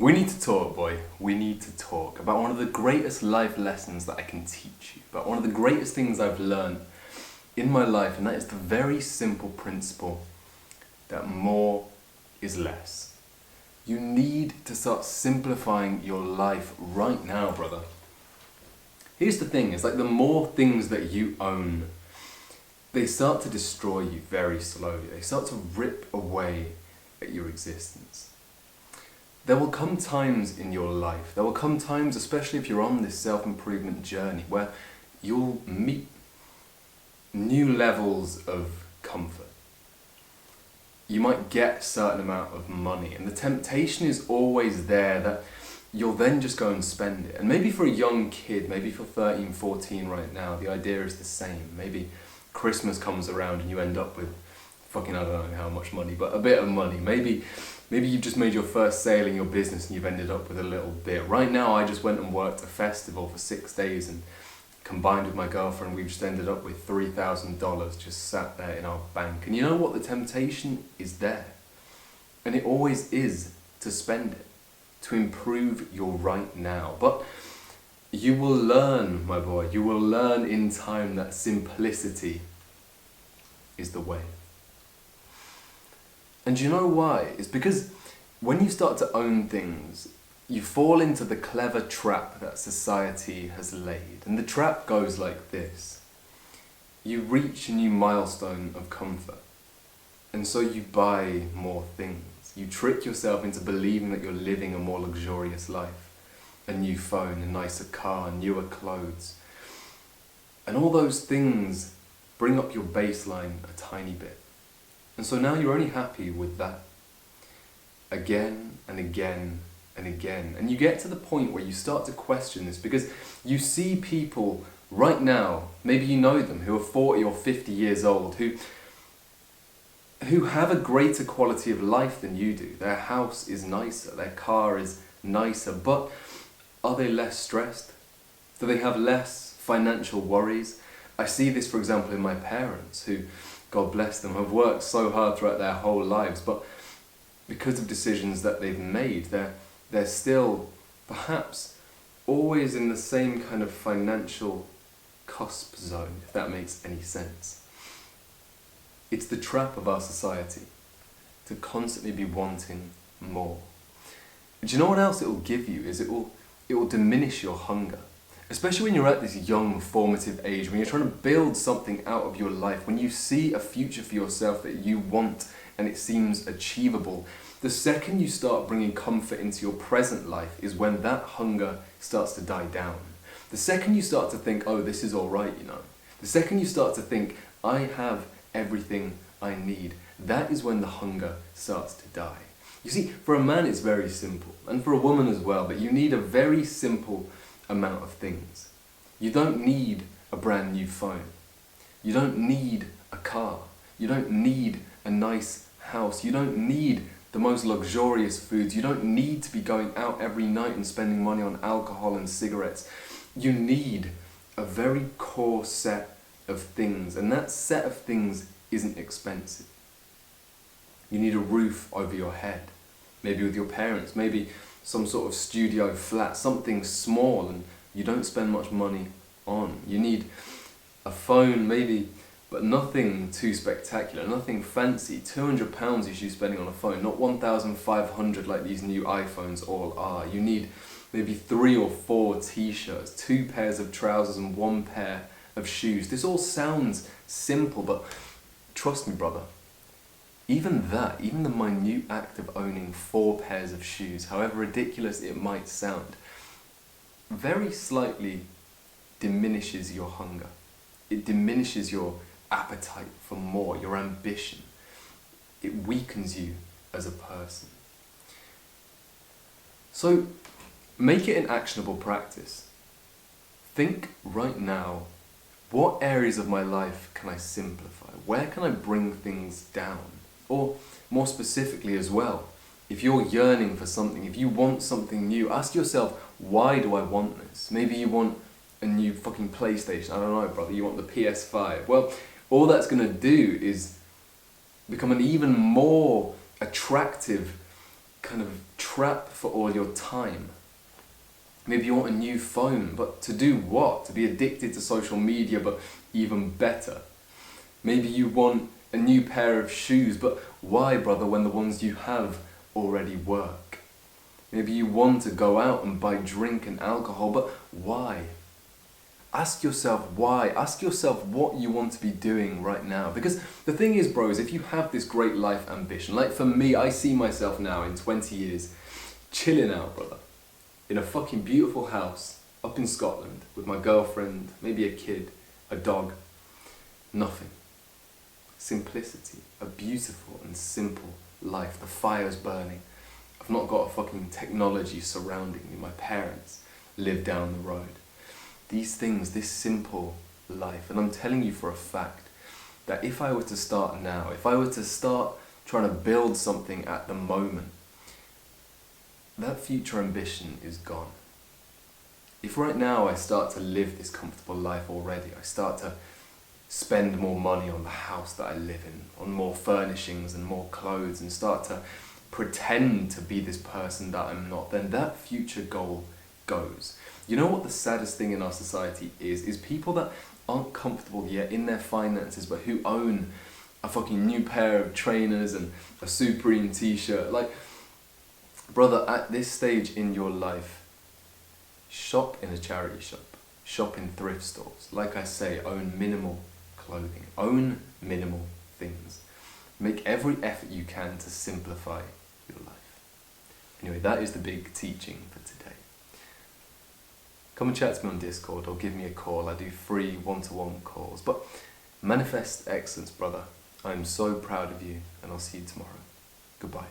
We need to talk, boy. We need to talk about one of the greatest life lessons that I can teach you, about one of the greatest things I've learned in my life, and that is the very simple principle that more is less. You need to start simplifying your life right now, brother. Here's the thing, it's like the more things that you own, they start to destroy you very slowly. They start to rip away at your existence. There will come times in your life, there will come times, especially if you're on this self-improvement journey, where you'll meet new levels of comfort. You might get a certain amount of money, and the temptation is always there that you'll then just go and spend it. And maybe for a young kid, maybe for 13, 14 right now, the idea is the same. Maybe Christmas comes around and you end up with fucking, I don't know how much money, but a bit of money. Maybe you've just made your first sale in your business and you've ended up with a little bit. Right now, I just went and worked a festival for 6 days, and combined with my girlfriend, we've just ended up with $3,000 just sat there in our bank. And you know what? The temptation is there. And it always is to spend it, to improve your right now. But you will learn, my boy, you will learn in time that simplicity is the way. And you know why? It's because when you start to own things, you fall into the clever trap that society has laid. And the trap goes like this. You reach a new milestone of comfort, and so you buy more things. You trick yourself into believing that you're living a more luxurious life. A new phone, a nicer car, newer clothes. And all those things bring up your baseline a tiny bit. And so now you're only happy with that. Again and again and again. And you get to the point where you start to question this, because you see people right now, maybe you know them, who are 40 or 50 years old, who have a greater quality of life than you do. Their house is nicer, their car is nicer, but are they less stressed? Do they have less financial worries? I see this, for example, in my parents, who, God bless them, have worked so hard throughout their whole lives, but because of decisions that they've made, they're still perhaps always in the same kind of financial cusp zone, if that makes any sense. It's the trap of our society to constantly be wanting more. Do you know what else it will give you? Is it will diminish your hunger. Especially when you're at this young, formative age, when you're trying to build something out of your life, when you see a future for yourself that you want and it seems achievable, the second you start bringing comfort into your present life is when that hunger starts to die down. The second you start to think, oh, this is all right, you know. The second you start to think, I have everything I need, that is when the hunger starts to die. You see, for a man it's very simple, and for a woman as well, but you need a very simple amount of things. You don't need a brand new phone. You don't need a car. You don't need a nice house. You don't need the most luxurious foods. You don't need to be going out every night and spending money on alcohol and cigarettes. You need a very core set of things, and that set of things isn't expensive. You need a roof over your head, maybe with your parents, maybe some sort of studio flat, something small and you don't spend much money on. You need a phone maybe, but nothing too spectacular, nothing fancy. £200 you should be spending on a phone, not 1,500 like these new iPhones all are. You need maybe 3 or 4 t-shirts, 2 pairs of trousers and 1 pair of shoes. This all sounds simple, but trust me, brother, even the minute act of owning 4 pairs of shoes, however ridiculous it might sound, very slightly diminishes your hunger. It diminishes your appetite for more, your ambition. It weakens you as a person. So make it an actionable practice. Think right now, what areas of my life can I simplify? Where can I bring things down? Or more specifically as well, if you're yearning for something, if you want something new, ask yourself, why do I want this? Maybe you want a new fucking PlayStation. I don't know, brother, you want the PS5. Well, all that's going to do is become an even more attractive kind of trap for all your time. Maybe you want a new phone, but to do what? To be addicted to social media, but even better. Maybe you want a new pair of shoes, but why, brother, when the ones you have already work? Maybe you want to go out and buy drink and alcohol, but why? Ask yourself why. Ask yourself what you want to be doing right now. Because the thing is, bros, if you have this great life ambition, like for me, I see myself now in 20 years chilling out, brother, in a fucking beautiful house up in Scotland with my girlfriend, maybe a kid, a dog, nothing. Simplicity, a beautiful and simple life. The fire's burning. I've not got a fucking technology surrounding me. My parents live down the road. These things, this simple life. And I'm telling you for a fact that if I were to start now, if I were to start trying to build something at the moment, that future ambition is gone. If right now I start to live this comfortable life already, I start to spend more money on the house that I live in, on more furnishings and more clothes, and start to pretend to be this person that I'm not, then that future goal goes. You know what the saddest thing in our society is people that aren't comfortable yet in their finances, but who own a fucking new pair of trainers and a Supreme t-shirt. Like, brother, at this stage in your life, shop in a charity shop, shop in thrift stores. Like I say, own minimal clothing, own minimal things. Make every effort you can to simplify your life. Anyway, that is the big teaching for today. Come and chat to me on Discord or give me a call. I do free one-to-one calls. But manifest excellence, brother. I'm so proud of you, and I'll see you tomorrow. Goodbye.